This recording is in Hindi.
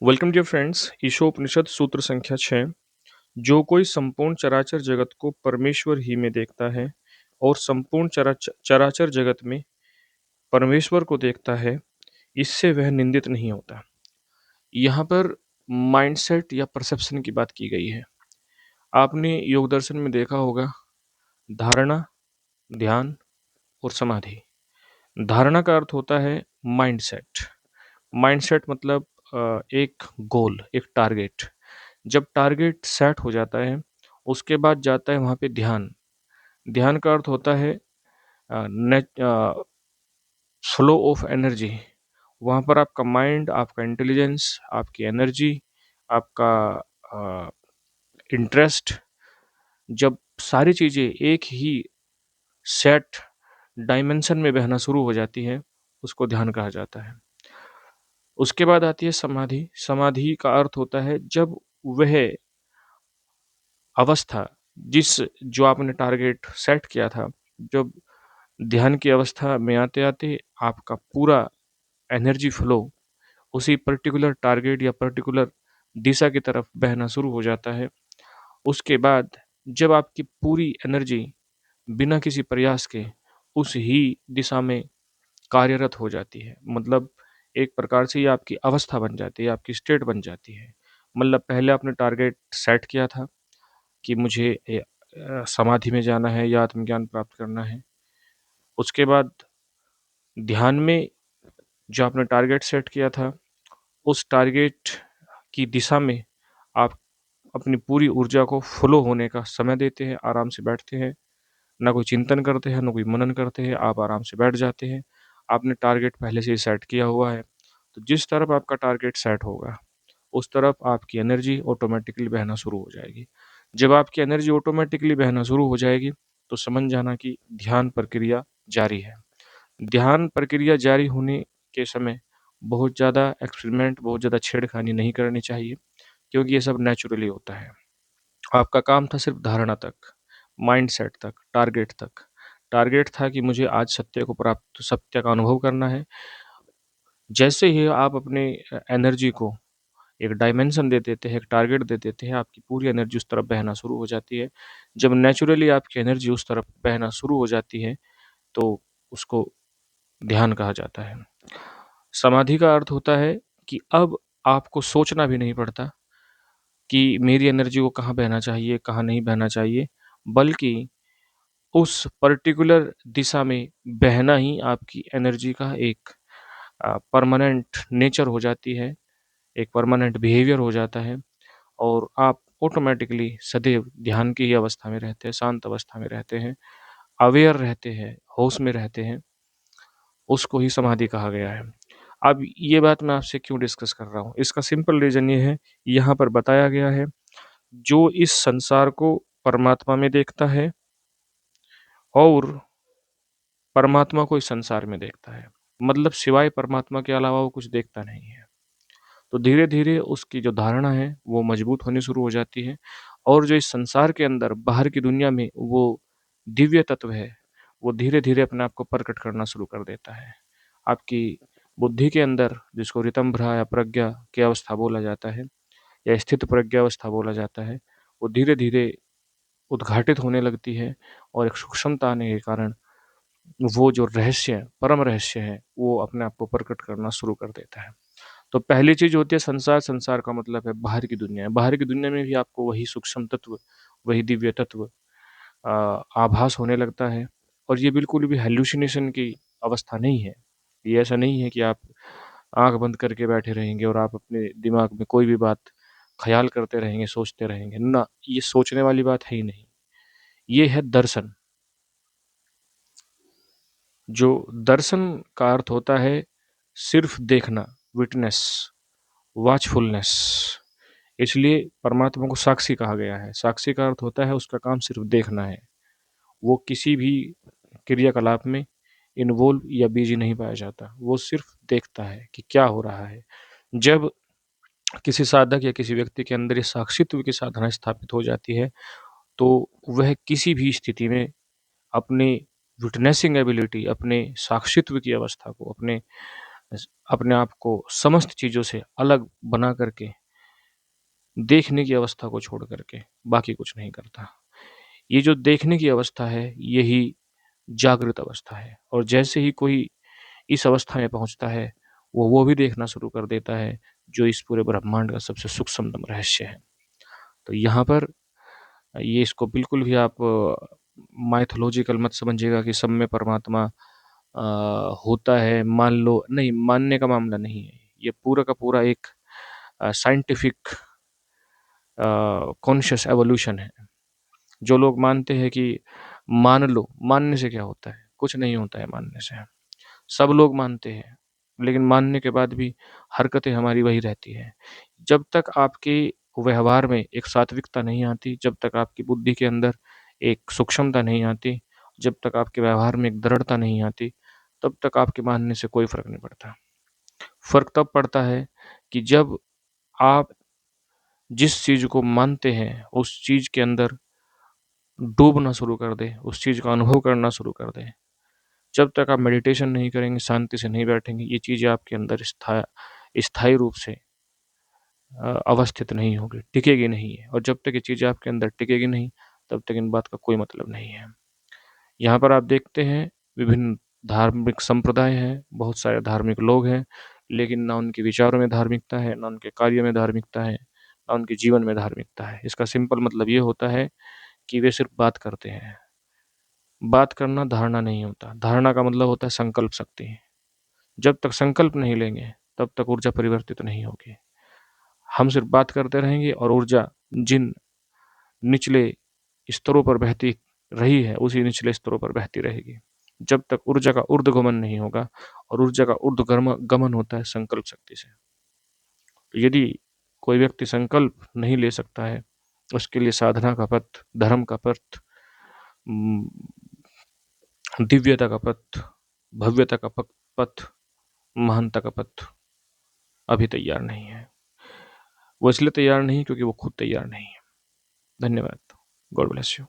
Welcome dear friends. ईशोपनिषद सूत्र संख्या 6। जो कोई संपूर्ण चराचर जगत को परमेश्वर ही में देखता है और संपूर्ण चराचर जगत में परमेश्वर को देखता है, इससे वह निंदित नहीं होता। यहाँ पर माइंडसेट या परसेप्शन की बात की गई है। आपने योग दर्शन में देखा होगा धारणा, ध्यान और समाधि। धारणा का अर्थ होता है माइंडसेट। माइंडसेट मतलब एक गोल, एक टारगेट। जब टारगेट सेट हो जाता है, उसके बाद जाता है वहाँ पे ध्यान। ध्यान का अर्थ होता है फ्लो ऑफ एनर्जी। वहाँ पर आपका माइंड, आपका इंटेलिजेंस, आपकी एनर्जी, आपका इंटरेस्ट, जब सारी चीज़ें एक ही सेट डायमेंशन में बहना शुरू हो जाती है, उसको ध्यान कहा जाता है। उसके बाद आती है समाधि। समाधि का अर्थ होता है जब वह अवस्था, जिस जो आपने टारगेट सेट किया था, जब ध्यान की अवस्था में आते-आते आपका पूरा एनर्जी फ्लो उसी पर्टिकुलर टारगेट या पर्टिकुलर दिशा की तरफ बहना शुरू हो जाता है। उसके बाद जब आपकी पूरी एनर्जी बिना किसी प्रयास के उस ही दिशा में कार्यरत हो जाती है, मतलब एक प्रकार से ये आपकी अवस्था बन जाती है, आपकी स्टेट बन जाती है। मतलब पहले आपने टारगेट सेट किया था कि मुझे समाधि में जाना है या आत्मज्ञान प्राप्त करना है। उसके बाद ध्यान में जो आपने टारगेट सेट किया था, उस टारगेट की दिशा में आप अपनी पूरी ऊर्जा को फ्लो होने का समय देते हैं, आराम से बैठते हैं, ना कोई चिंतन करते हैं, ना कोई मनन करते हैं, आप आराम से बैठ जाते हैं। आपने टारगेट पहले से ही सेट किया हुआ है, तो जिस तरफ आपका टारगेट सेट होगा, उस तरफ आपकी एनर्जी ऑटोमेटिकली बहना शुरू हो जाएगी। जब आपकी एनर्जी ऑटोमेटिकली बहना शुरू हो जाएगी, तो समझ जाना कि ध्यान प्रक्रिया जारी है। ध्यान प्रक्रिया जारी होने के समय बहुत ज़्यादा एक्सपेरिमेंट, बहुत ज़्यादा छेड़खानी नहीं करनी चाहिए, क्योंकि ये सब नेचुरली होता है। आपका काम था सिर्फ धारणा तक, माइंडसेट तक, टारगेट तक। टारगेट था कि मुझे आज सत्य का अनुभव करना है। जैसे ही आप अपने एनर्जी को एक डायमेंशन दे देते हैं, एक टारगेट दे देते हैं, आपकी पूरी एनर्जी उस तरफ बहना शुरू हो जाती है। जब नेचुरली आपकी एनर्जी उस तरफ बहना शुरू हो जाती है, तो उसको ध्यान कहा जाता है। समाधि का अर्थ होता है कि अब आपको सोचना भी नहीं पड़ता कि मेरी एनर्जी को कहाँ बहना चाहिए, कहाँ नहीं बहना चाहिए, बल्कि उस पर्टिकुलर दिशा में बहना ही आपकी एनर्जी का एक परमानेंट नेचर हो जाती है, एक परमानेंट बिहेवियर हो जाता है और आप ऑटोमैटिकली सदैव ध्यान की ही अवस्था में रहते हैं, शांत अवस्था में रहते हैं, अवेयर रहते हैं, होश में रहते हैं। उसको ही समाधि कहा गया है। अब ये बात मैं आपसे क्यों डिस्कस कर रहा हूँ? इसका सिंपल रीज़न ये है, यहाँ पर बताया गया है, जो इस संसार को परमात्मा में देखता है और परमात्मा को इस संसार में देखता है, मतलब सिवाय परमात्मा के अलावा वो कुछ देखता नहीं है। तो धीरे-धीरे उसकी जो धारणा है, वो मजबूत होनी शुरू हो जाती है और जो इस संसार के अंदर, बाहर की दुनिया में वो दिव्य तत्व है, वो धीरे-धीरे अपने आप को प्रकट करना शुरू कर देता है। आपकी बुद्धि के अंदर, जिसको ऋतंभ्रा या प्रज्ञा की अवस्था बोला जाता है या स्थित प्रज्ञावस्था बोला जाता है, वो धीरे-धीरे उद्घाटित होने लगती है और एक सूक्ष्मता आने के कारण वो जो रहस्य, परम रहस्य है, वो अपने आप को प्रकट करना शुरू कर देता है। तो पहली चीज़ होती है संसार। संसार का मतलब है बाहर की दुनिया। बाहर की दुनिया में भी आपको वही सूक्ष्म तत्व, वही दिव्य तत्व आभास होने लगता है और ये बिल्कुल भी हैल्यूसिनेशन की अवस्था नहीं है। ये ऐसा नहीं है कि आप आँख बंद करके बैठे रहेंगे और आप अपने दिमाग में कोई भी बात ख़याल करते रहेंगे, सोचते रहेंगे। ना, ये सोचने वाली बात है ही नहीं। ये है दर्शन। जो दर्शन का अर्थ होता है सिर्फ़ देखना, विटनेस, वॉचफुलनेस। इसलिए परमात्मा को साक्षी कहा गया है। साक्षी का अर्थ होता है उसका काम सिर्फ़ देखना है। वो किसी भी क्रियाकलाप में इन्वॉल्व या बिज़ी नहीं पाया जाता। वो सिर्फ़ देखता है कि क्या हो रहा है। जब किसी साधक या किसी व्यक्ति के अंदर ये साक्षित्व की साधना स्थापित हो जाती है, तो वह किसी भी स्थिति में अपनी विटनेसिंग एबिलिटी, अपने साक्षित्व की अवस्था को, अपने अपने आप को समस्त चीज़ों से अलग बना करके देखने की अवस्था को छोड़ करके बाकी कुछ नहीं करता। ये जो देखने की अवस्था है, यही जागृत अवस्था है और जैसे ही कोई इस अवस्था में पहुँचता है, वो भी देखना शुरू कर देता है, जो इस पूरे ब्रह्मांड का सबसे सूक्ष्मतम रहस्य है। तो यहाँ पर ये इसको बिल्कुल भी आप माइथोलॉजिकल मत समझिएगा कि सब में परमात्मा अ, होता है, मान लो नहीं, मानने का मामला नहीं है। ये पूरा का पूरा एक साइंटिफिक कॉन्शियस एवोल्यूशन है। जो लोग मानते हैं कि मान लो, मानने से क्या होता है? कुछ नहीं होता है मानने से। सब लोग मानते हैं, लेकिन मानने के बाद भी हरकतें हमारी वही रहती हैं। जब तक आपके व्यवहार में एक सात्विकता नहीं आती, जब तक आपकी बुद्धि के अंदर एक सूक्ष्मता नहीं आती, जब तक आपके व्यवहार में एक दृढ़ता नहीं आती, तब तक आपके मानने से कोई फ़र्क नहीं पड़ता। फ़र्क तब पड़ता है कि जब आप जिस चीज़ को मानते हैं, उस चीज़ के अंदर डूबना शुरू कर दें, उस चीज़ का अनुभव करना शुरू कर दें। जब तक आप मेडिटेशन नहीं करेंगे, शांति से नहीं बैठेंगे, ये चीज़ें आपके अंदर स्थायी रूप से अवस्थित नहीं होगी, टिकेगी नहीं है और जब तक ये चीज़ें आपके अंदर टिकेगी नहीं, तब तक इन बात का कोई मतलब नहीं है। यहाँ पर आप देखते हैं विभिन्न धार्मिक संप्रदाय हैं, बहुत सारे धार्मिक लोग हैं, लेकिन ना उनके विचारों में धार्मिकता है, ना उनके कार्यों में धार्मिकता है, ना उनके जीवन में धार्मिकता है। इसका सिंपल मतलब ये होता है कि वे सिर्फ़ बात करते हैं। बात करना धारणा नहीं होता। धारणा का मतलब होता है संकल्प शक्ति। जब तक संकल्प नहीं लेंगे, तब तक ऊर्जा परिवर्तित नहीं होगी। हम सिर्फ बात करते रहेंगे और ऊर्जा जिन निचले स्तरों पर बहती रही है, उसी निचले स्तरों पर बहती रहेगी। जब तक ऊर्जा का ऊर्ध्वगमन नहीं होगा और ऊर्जा का ऊर्ध्वगमन होता है संकल्प शक्ति से। तो यदि कोई व्यक्ति संकल्प नहीं ले सकता है, उसके लिए साधना का पथ, धर्म का पथ, उम, दिव्यता का पथ, भव्यता का पथ, महानता का पथ अभी तैयार नहीं है। वो इसलिए तैयार नहीं क्योंकि वो खुद तैयार नहीं है। धन्यवाद। God bless you.